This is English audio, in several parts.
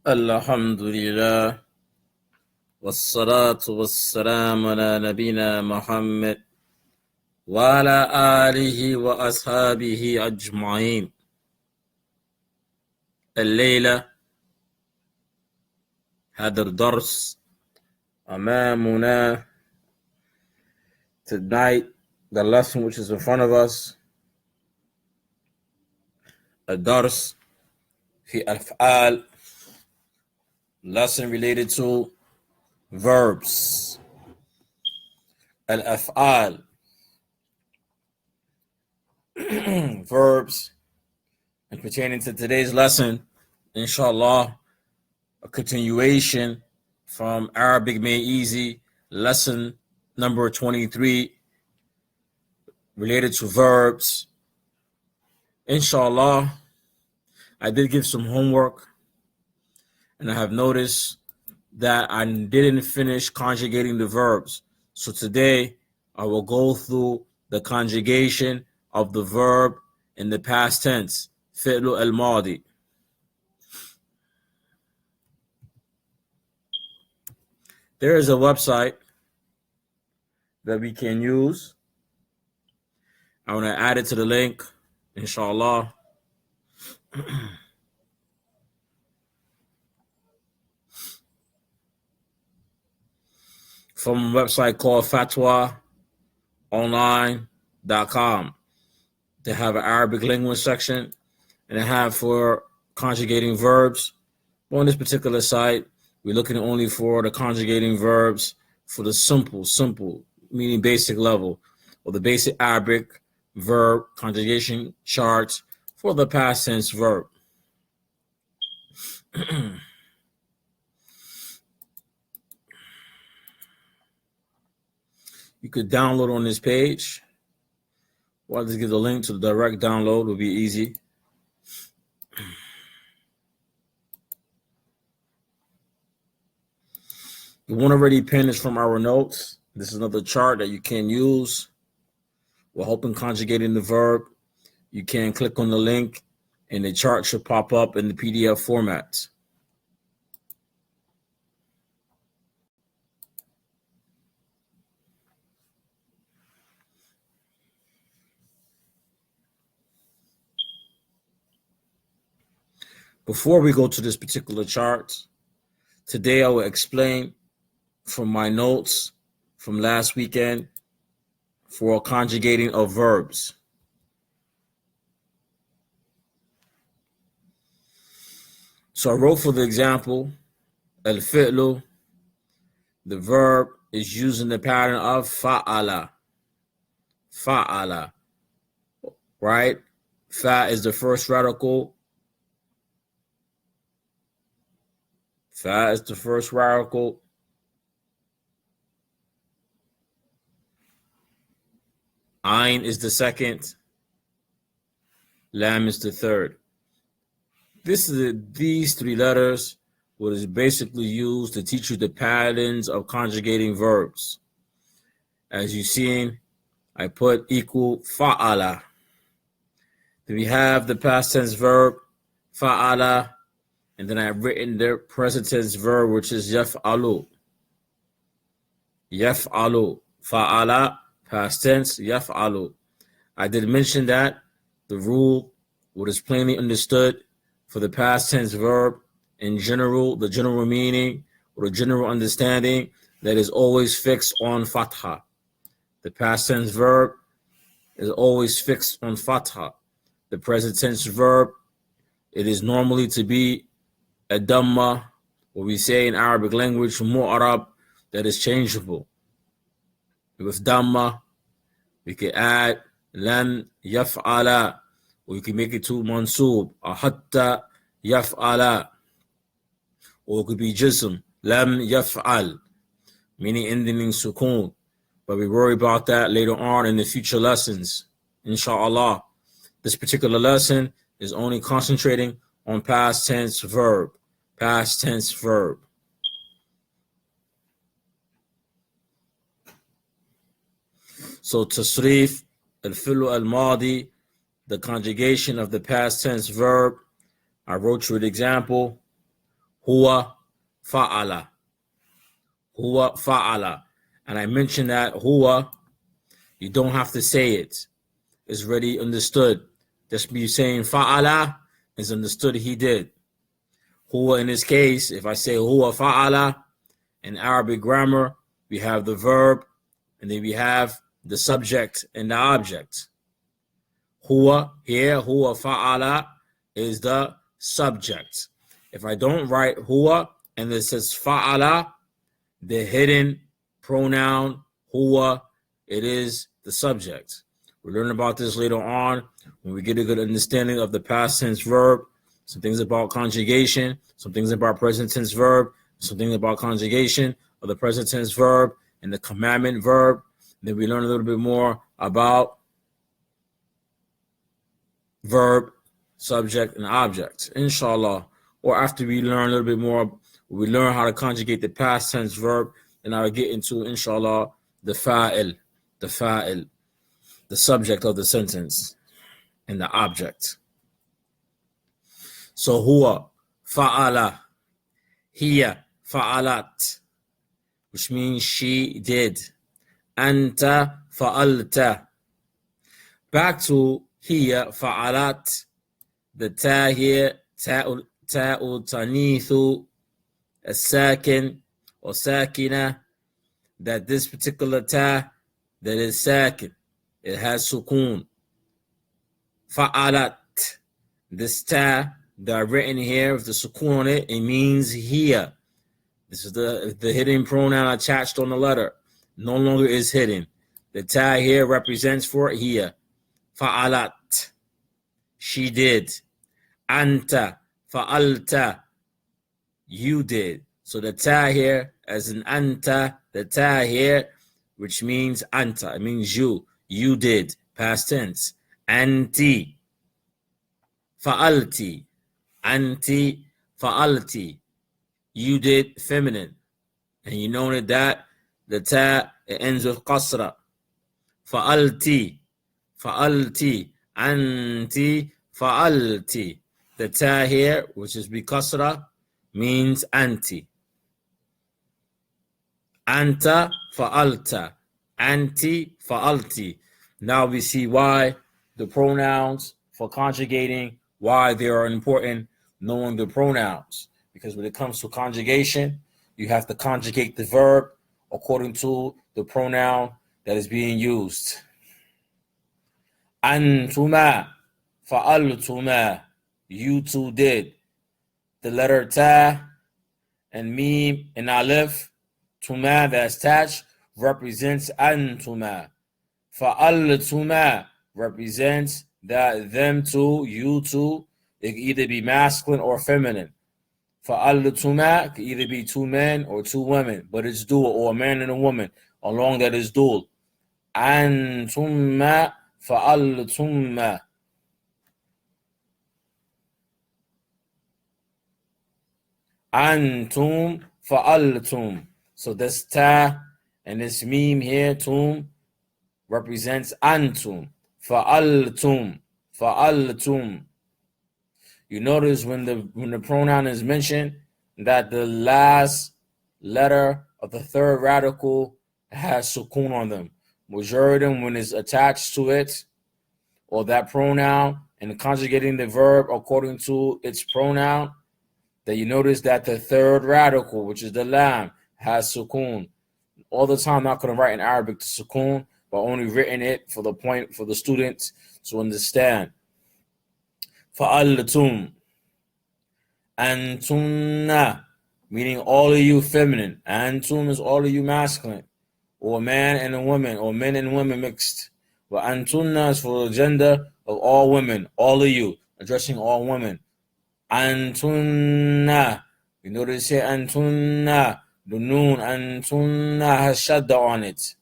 الحمد لله والصلاة والسلام على نبينا محمد وعلى آله وأصحابه أجمعين. الليلة هذا الدرس أمامنا. Tonight, the lesson which is in front of us, الدرس في الأفعال, lesson related to verbs. الأفعال, verbs, and pertaining to today's lesson, inshallah, a continuation from Arabic Made Easy, lesson number 23, related to verbs. Inshallah, I did give some homework, and I have noticed that I didn't finish conjugating the verbs. So today, I will go through the conjugation of the verb in the past tense, fi'lu al-madi. There is a website that we can use. I want to add it to the link, inshallah. From a website called fatwaonline.com. They have an Arabic language section, and they have for conjugating verbs. But on this particular site, we're looking only for the conjugating verbs for the simple, meaning basic level, or the basic Arabic verb conjugation charts for the past tense verb. You could download on this page. Well, I'll just give the link to the direct download. Will be easy. The one already pinned is from our notes. This is another chart that you can use while helping conjugating the verb. You can click on the link, and the chart should pop up in the PDF format. Before we go to this particular chart, today I will explain from my notes from last weekend for conjugating of verbs. So I wrote for the example, al-fi'lu, the verb is using the pattern of fa'ala. Fa'ala, right? Fa is the first radical. Fa is the first radical. Ain is the second. Lam is the third. These three letters was basically used to teach you the patterns of conjugating verbs. As you've seen, I put equal fa'ala. Then we have the past tense verb, fa'ala, and then I've written the present tense verb, which is yaf'alu. Yaf'alu. Fa'ala, past tense, yaf'alu. I did mention that the rule, what is plainly understood for the past tense verb in general, the general meaning or the general understanding, that is always fixed on fatha. The past tense verb is always fixed on fatha. The present tense verb, it is normally to be a dhamma, what we say in Arabic language, mu'arab, that is changeable. With dhamma, we can add lam yaf'ala, or you can make it to mansub, or hatta yaf'ala, or it could be jism, lam yaf'al, meaning ending in sukoon. But we worry about that later on in the future lessons, inshallah. This particular lesson is only concentrating on past tense verb. Past tense verb. So tasrif al-fi'lu al-madi, the conjugation of the past tense verb. I wrote you an example Huwa fa'ala. Huwa fa'ala. And I mentioned that huwa, you don't have to say it. It's already understood. Just me saying fa'ala is understood he did. Huwa in this case, if I say huwa fa'ala, in Arabic grammar, we have the verb, and then we have the subject and the object. Huwa here, huwa fa'ala is the subject. If I don't write huwa and it says fa'ala, the hidden pronoun huwa, it is the subject. We'll learn about this later on when we get a good understanding of the past tense verb, some things about conjugation, some things about present tense verb, some things about conjugation of the present tense verb and the commandment verb. Then we learn a little bit more about verb, subject, and object, inshallah. Or after we learn a little bit more, we learn how to conjugate the past tense verb, and I'll get into, inshallah, the fa'il, the subject of the sentence, and the object. So huwa fa'ala, hiya fa'alat, which means she did. Anta fa'alta. Back to hiya fa'alat, the ta here, ta'u tanithu, a sakin or sakina, that this particular ta, that is sakin, it has sukun. Fa'alat, this ta that I've written here with the sukun on it, it means here. This is the hidden pronoun attached on the letter. No longer is hidden. The ta here represents for here. Fa'alat, she did. Anta, fa'alta, you did. So the ta here, as in anta, the ta here, which means anta, it means you. You did, past tense. Anti, fa'alti, anti, fa'alti, you did, feminine. And you know that the ta, it ends with qasra. Fa'alti, fa'alti, anti, fa'alti. The ta here, which is bi kasra, means anti. Anta fa'alta, anti fa'alti. Now we see why the pronouns for conjugating, why they are important, knowing the pronouns. Because when it comes to conjugation, you have to conjugate the verb according to the pronoun that is being used. Antuma fa'altuma, you two did. The letter ta and mim and aleph, tuma that's attached, represents antuma. Fa'altuma represents that them two, you two. It can either be masculine or feminine. Fa'altuma can either be two men or two women, but it's dual, or a man and a woman, along that is dual. Antuma fa'altuma. Antum fa'altum. So this ta and this meme here, tum, represents antum. Fa'altum. Fa'altum. You notice when the pronoun is mentioned that the last letter of the third radical has sukun on them. Majority of them, when it's attached to it, or that pronoun, and conjugating the verb according to its pronoun, that you notice that the third radical, which is the lam, has sukun. All the time, I'm not going to write in Arabic to sukun, but only written it for the point for the students to understand. Fa'altum. Antunna, meaning all of you feminine. Antum is all of you masculine, or a man and a woman, or men and women mixed. But antunna is for the gender of all women, all of you, addressing all women. Antunna, you notice here antunna, the noon, antunna has shadda on it.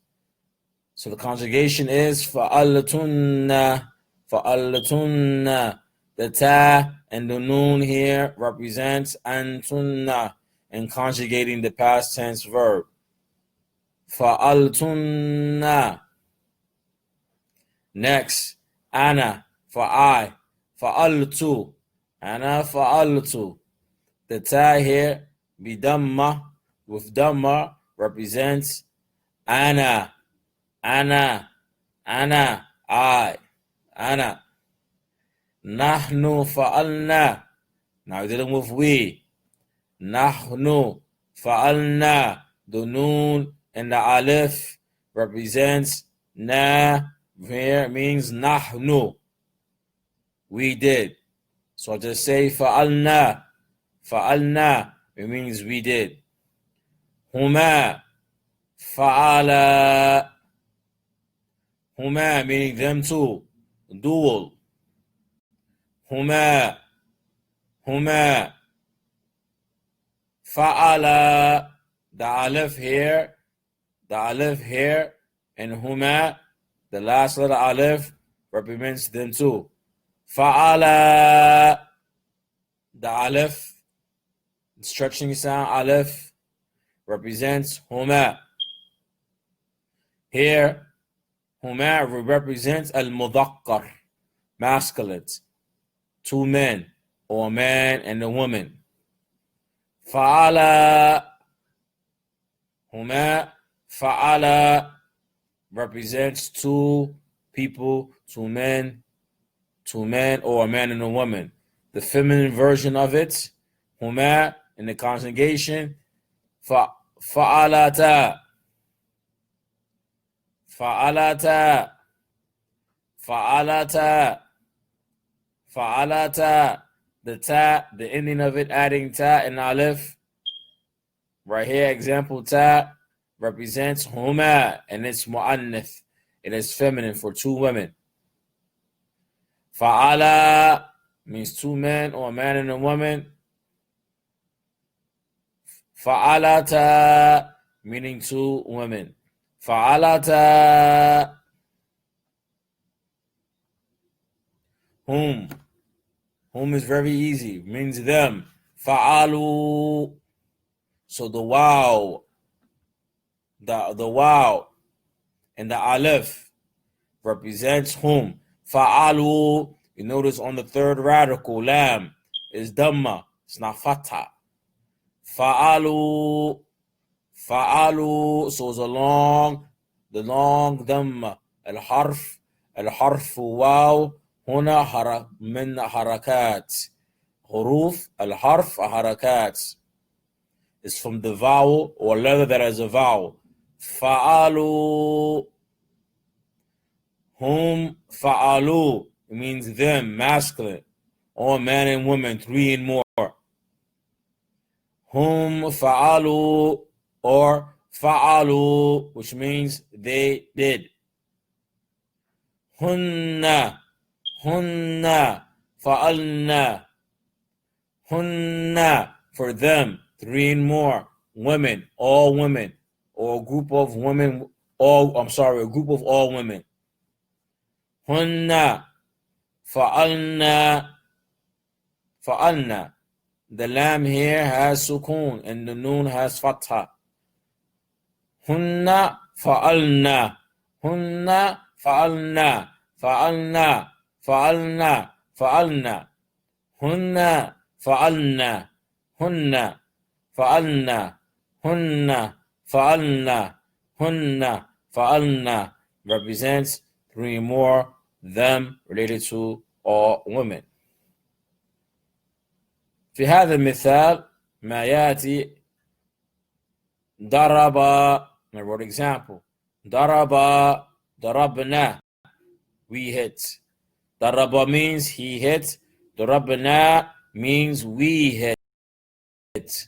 So the conjugation is fa'alatunna, fa'alatunna. The ta and the noon here represents antunna and conjugating the past tense verb. Fa'altunna. Next, ana for I, fa'altu. Ana fa'altu. The ta here, bidamma, with damma, represents ana, ana, ana, I, ana. Nahnu fa'alna. Now we're dealing with we. Nahnu fa'alna. The noon and the alif represents na. Here means nahnu. We did. So I just say fa'alna. Fa'alna. It means we did. Huma. Fa'ala. Huma meaning them two. Dual. Huma. Huma. Fa'ala. The alif here. The alif here. And huma. The last letter alif represents them two. Fa'ala. The alif, stretching sound, alif, represents huma. Here, huma represents al-mudakkar, masculine, two men, or a man and a woman. Fa'ala, huma, fa'ala represents two people, two men, or a man and a woman. The feminine version of it, huma, in the conjugation, fa'alata, fa'alata, fa'alata, fa'alata. The ta, the ending of it, adding ta and alif. Right here, example ta represents huma, and it's mu'annith. It is feminine for two women. Fa'ala means two men or a man and a woman. Fa'alata meaning two women. Fa'alata. Whom. Whom is very easy. Means them. Fa'alu. So the wow. The wow and the alif represents whom. Fa'alu. You notice on the third radical, lam, is dhamma. It's not fatha. Fa'alu. Fa'alu. So it's the long dhamma. Al-harf wow. Huna min harakat. Huruf al-harf harakat. It's from the vowel or letter that has a vowel. Fa'alu. Hum fa'alu. It means them, masculine. All man and woman, three and more. Hum fa'alu or fa'alu, which means they did. Hunna, hunna, fa'alna. Hunna, for them, three and more. Women, all women. Or a group of women, a group of all women. Hunna. Fa'alna. Fa'alna. The lam here has sukun and the noon has fatha. Hunna fa'alna. Hunna fa'alna. Fa'alna. Fa'alna. Fa'alna. Hunna fa'alna. Hunna fa'alna. Hunna fa'alna. Hunna fa'alna represents three more, them related to all women. في هذا المثال ما يأتي ضرب. I wrote example. ضرب, ضربنا, we hit. ضرب means he hit. ضربنا means we hit.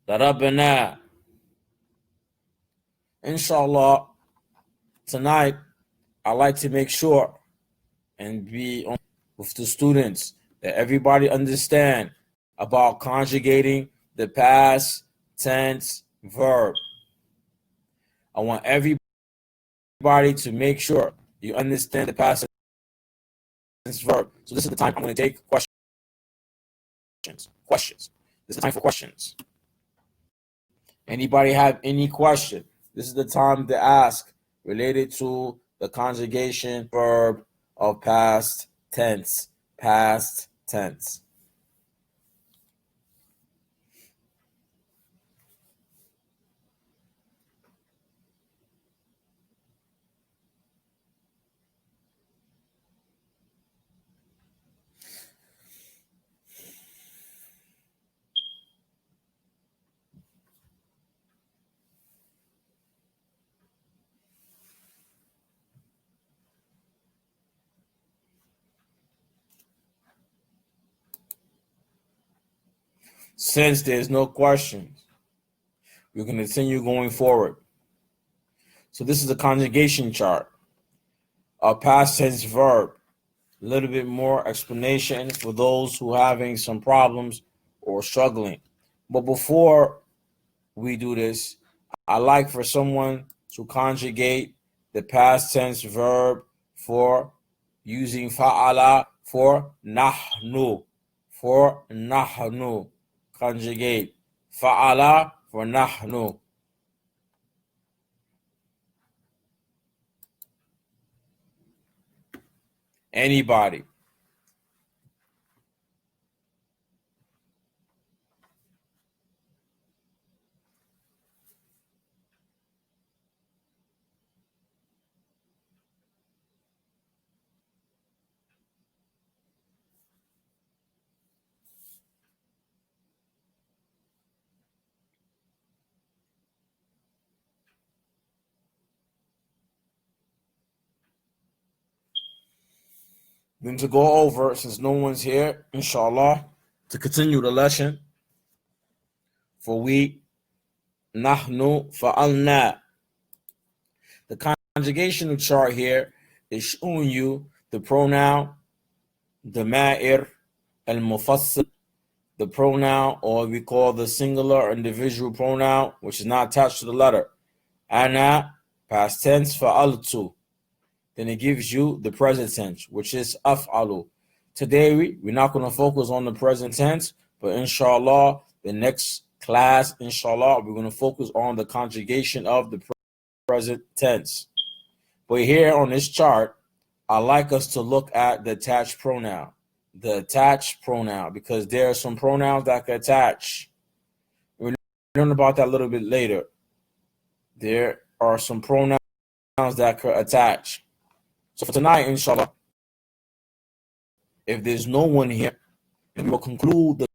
ضربنا. Inshallah, tonight I like to make sure and be on with the students that everybody understand about conjugating the past tense verb. I want everybody to make sure you understand the past tense verb. So this is the time I'm going to take questions. This is the time for questions. Anybody have any question? This is the time to ask related to the conjugation verb of past tense. Past tense. Since there's no questions, we're going to continue going forward. So this is a conjugation chart, a past tense verb. A little bit more explanation for those who are having some problems or struggling. But before we do this, I like for someone to conjugate the past tense verb for using fa'ala for nahnu. For nahnu. Conjugate fa'ala for nahnu. Anybody? Then to go over, since no one's here, inshallah, to continue the lesson, for we, nahnu fa'alna. The conjugational chart here is showing you the pronoun, the ma'ir, al-mufassal, the pronoun, or we call the singular or individual pronoun, which is not attached to the letter. Ana, past tense, fa'altu. Then it gives you the present tense, which is af'alu. Today, we're not going to focus on the present tense, but inshallah, the next class, inshallah, we're going to focus on the conjugation of the present tense. But here on this chart, I like us to look at the attached pronoun. The attached pronoun, because there are some pronouns that can attach. We'll learn about that a little bit later. There are some pronouns that could attach. So for tonight, inshallah, if there's no one here, we will conclude the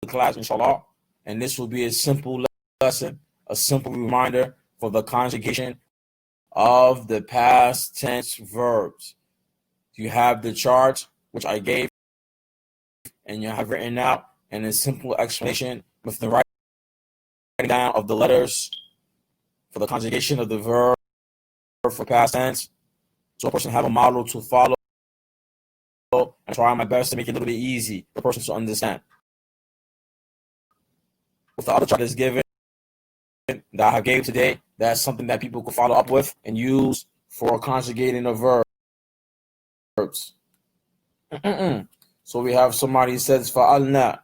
class, inshallah, and this will be a simple lesson, a simple reminder for the conjugation of the past tense verbs. You have the chart, which I gave, and you have written out, and a simple explanation with the writing down of the letters for the conjugation of the verb for past tense. So a person have a model to follow. I try my best to make it a little bit easy for the person to understand. With the other chart that's given that I have gave today, that's something that people could follow up with and use for conjugating the verbs. So we have somebody who says fa'alna.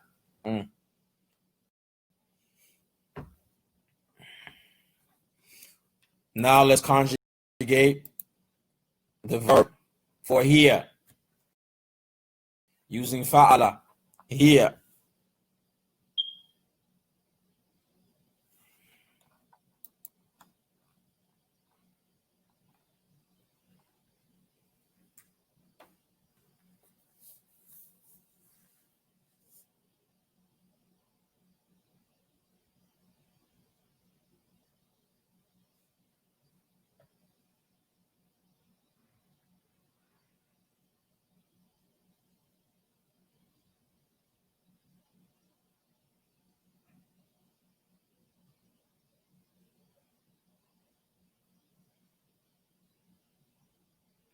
Now let's conjugate the verb for here using fa'ala. Here.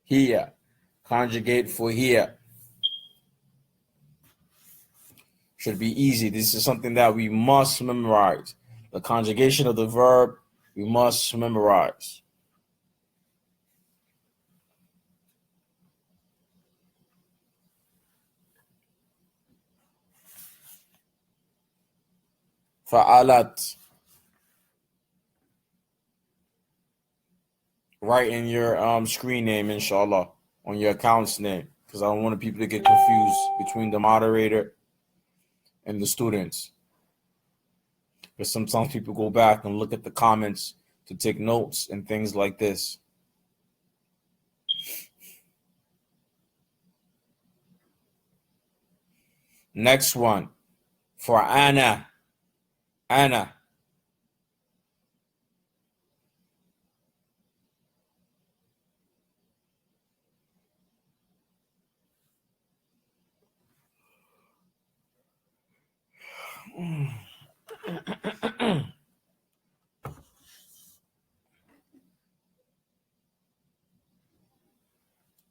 Here. Conjugate for here. Should be easy. This is something that we must memorize. The conjugation of the verb, we must memorize. Fa'alat. Write in your screen name, inshallah, on your account's name, because I don't want people to get confused between the moderator and the students. Because sometimes people go back and look at the comments to take notes and things like this. Next one, for Anna. Anna.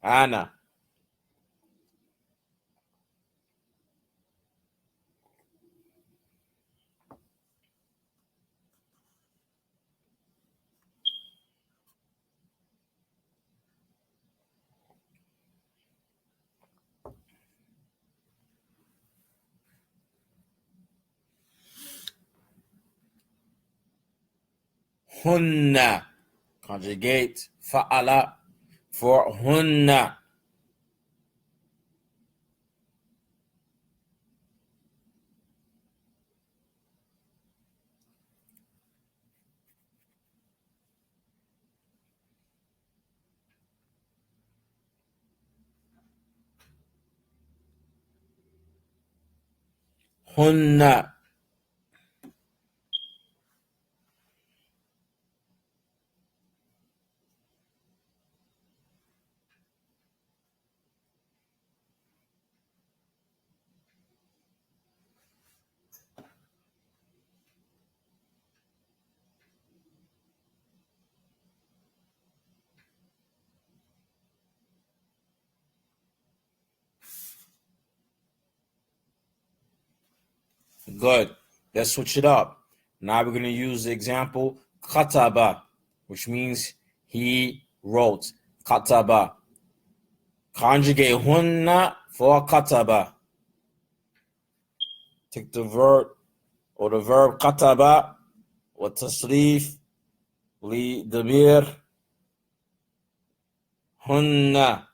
Ana. Hunna. Conjugate fa'ala for hunna. Hunna. Good. Let's switch it up. Now we're going to use the example kataba, which means he wrote. Kataba. Conjugate hunna for kataba. Take the verb or the verb kataba وتصريف لضمير hunna.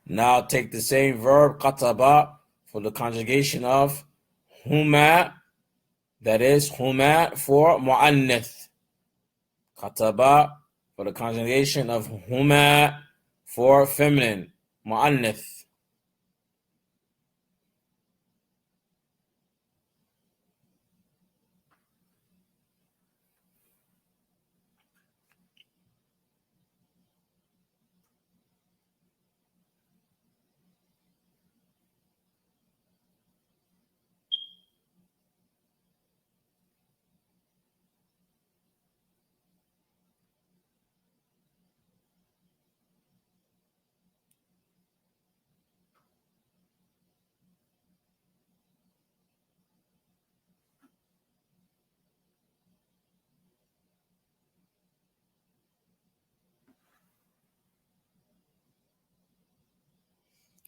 Now take the same verb kataba for the conjugation of huma, that is huma for mu'annith. Kataba for the conjugation of huma for feminine, mu'annith.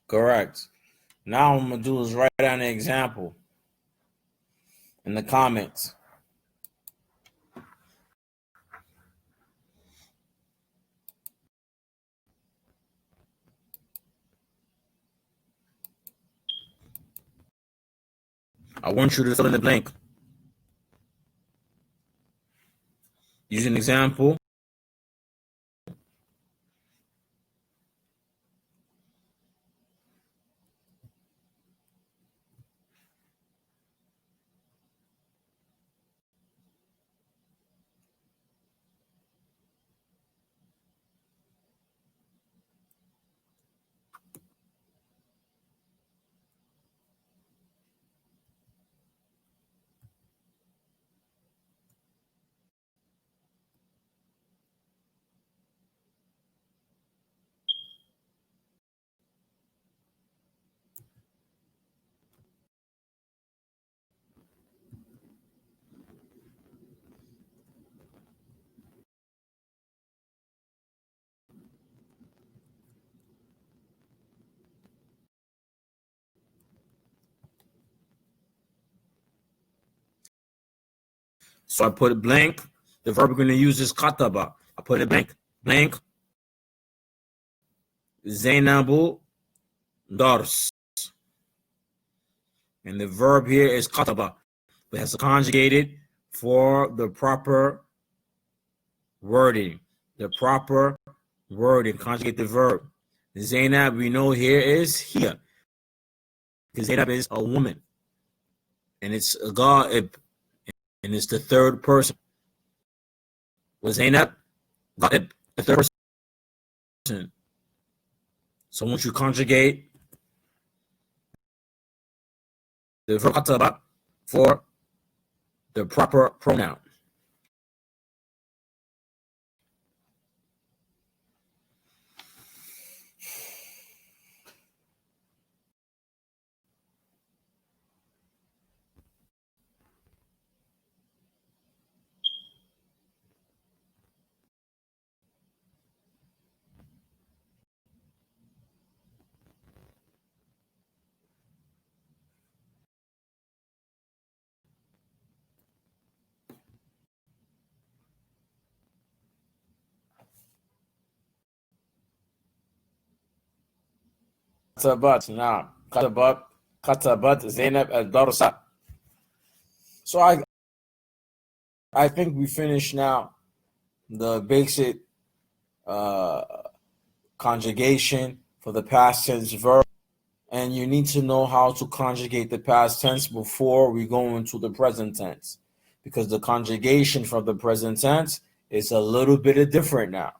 Correct. Now what I'm going to do is write down an example in the comments. I want you to fill in the blank. Use an example. So I put it blank. The verb we're going to use is kataba. I put it blank, blank, Zainabu dars. And the verb here is kataba. It has to conjugate it for the proper wording. The proper wording. Conjugate the verb. Zainab, we know here is here. Because Zainab is a woman. And it's a ga'ib. And it's the third person. Was Zainab ga'ib, the third person. So once you conjugate the verb kataba for the proper pronoun. Katabat, now katabat Zainab al-Darsa. So I think we finished now the basic conjugation for the past tense verb, and you need to know how to conjugate the past tense before we go into the present tense, because the conjugation for the present tense is a little bit different now.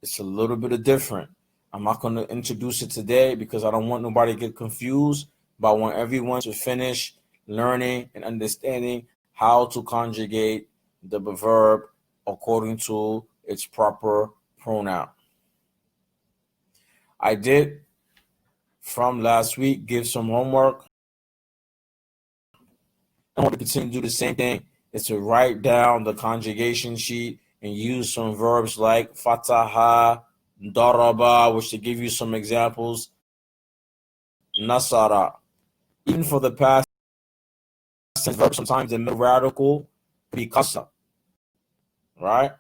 It's a little bit different. I'm not going to introduce it today because I don't want nobody to get confused, but I want everyone to finish learning and understanding how to conjugate the verb according to its proper pronoun. I did, from last week, give some homework. I want to continue to do the same thing, is to write down the conjugation sheet and use some verbs like fataha, daraba, which to give you some examples, nasara. Even for the past tense verb, sometimes the middle radical be kasa, right?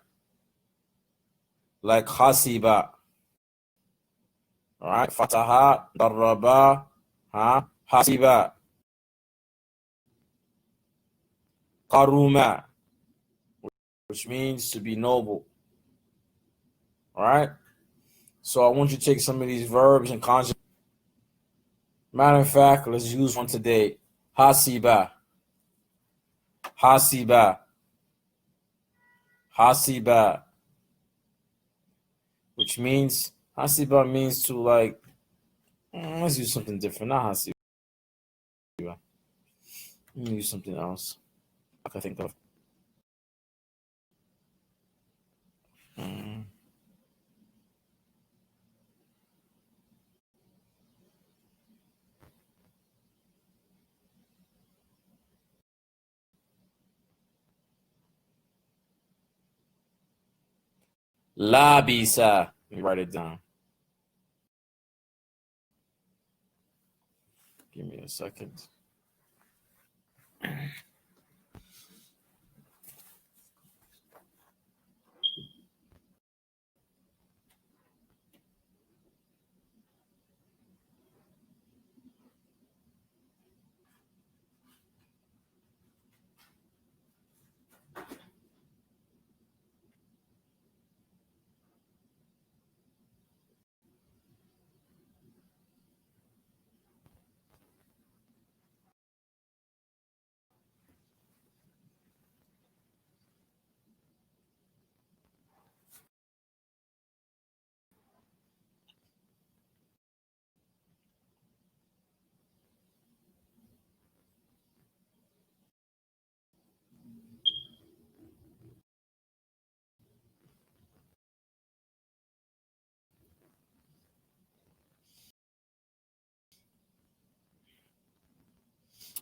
Like hasiba, right? Fataha, daraba, hasiba, karuma, which means to be noble, right? So I want you to take some of these verbs and conjugate. Matter of fact, let's use one today. Hasiba, hasiba, hasiba, which means hasiba means to like. Let's use something different. Not hasiba. Let me use something else I can think of. Labisa. Let me write it down. Give me a second.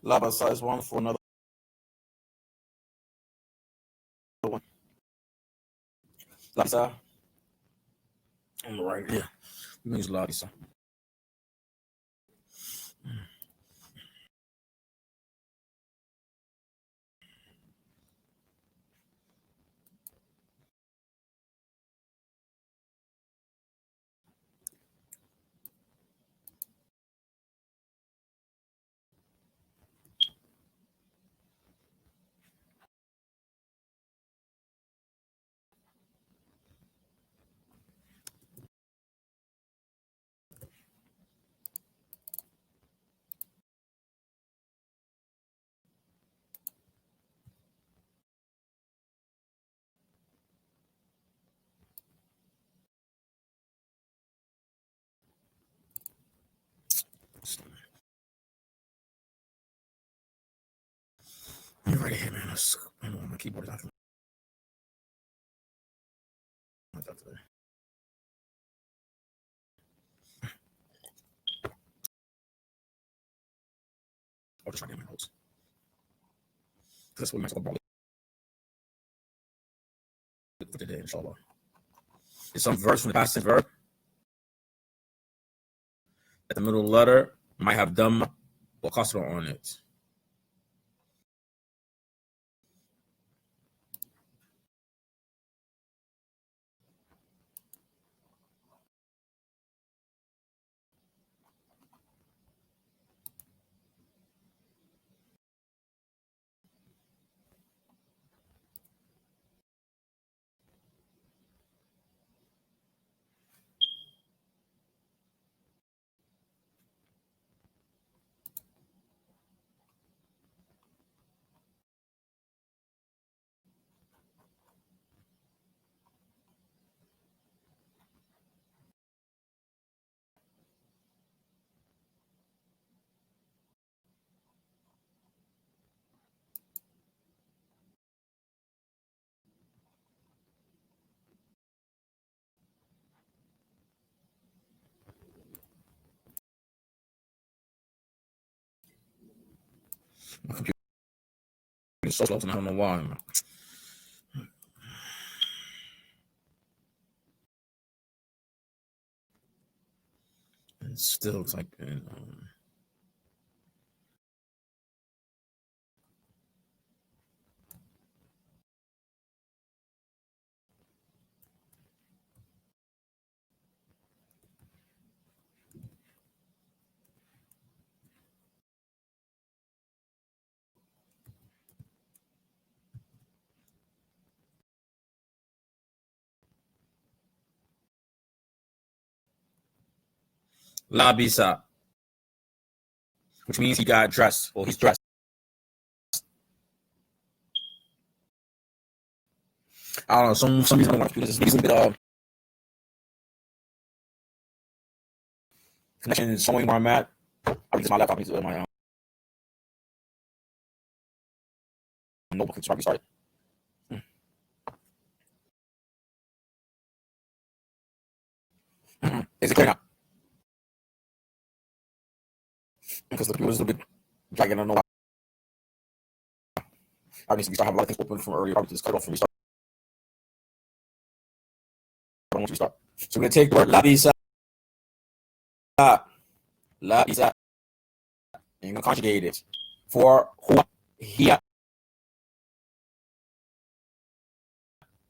Labasa is one for another one. Labisa. I'm right here. It means labisa. Right here, man. My keyboard is acting like that today. I'll just try to get my notes. That's what we might talk about for today, inshallah. It's some verse from the past tense verb. At the middle letter might have dhamma or kasra on it. My computer is so slow, and I don't know why. It's still typing. Labisa, which means he got dressed, or he's dressed. I don't know. Some reason I don't want to do this. Maybe a little bit of connection is showing where I'm at. I use my laptop into my notebook. It's probably started. Is it clear now? Because the computer is a little bit dragging. I don't know why. I need to restart. I have a lot of things open from earlier. Probably just cut it off from restart. I don't want to restart. So we're gonna take the word labisa, labisa, and you're gonna conjugate it for huwa, hiya,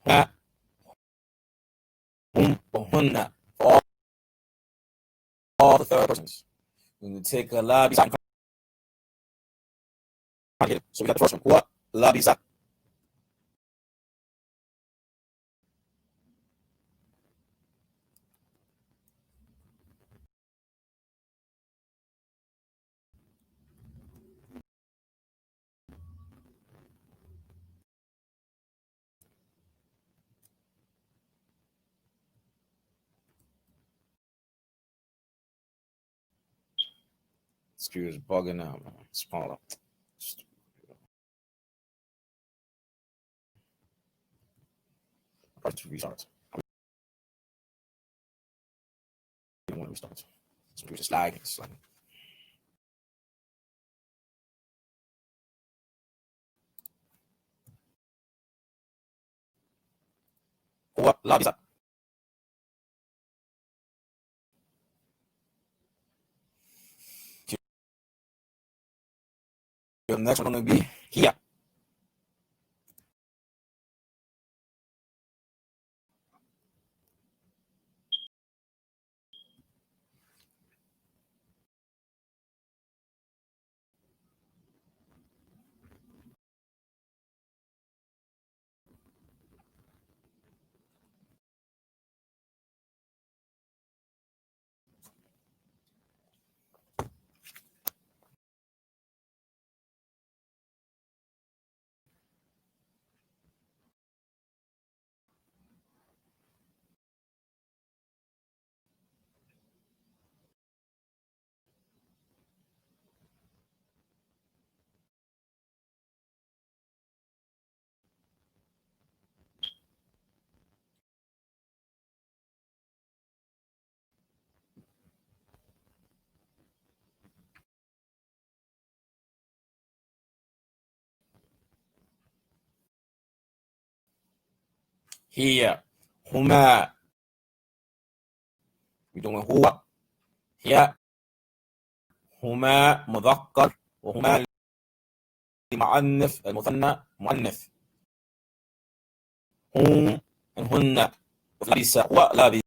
ha, hunna, for all the third persons. We're gonna take a labisa and conjugate it. So we got the first one, huwa, labisa. Screw is bugging out, man. Smaller. Press to restart. I don't want to restart. Screw just lagging. It's lagging. Huwa, labisa. The next one gonna be here. هي هما. We're doing هو هي هما مذكر وهما لمؤنث المثنى مؤنث. هم هن لبس هو لابس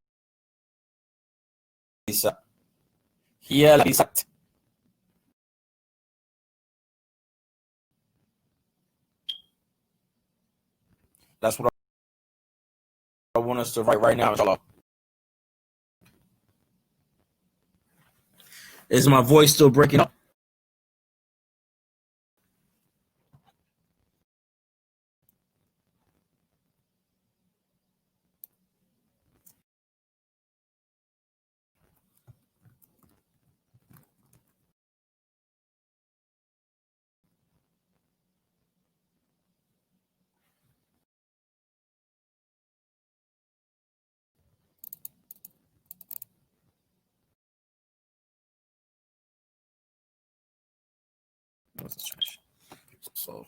هي لبست. That's what I want us to write right now, inshallah. Is my voice still breaking up? So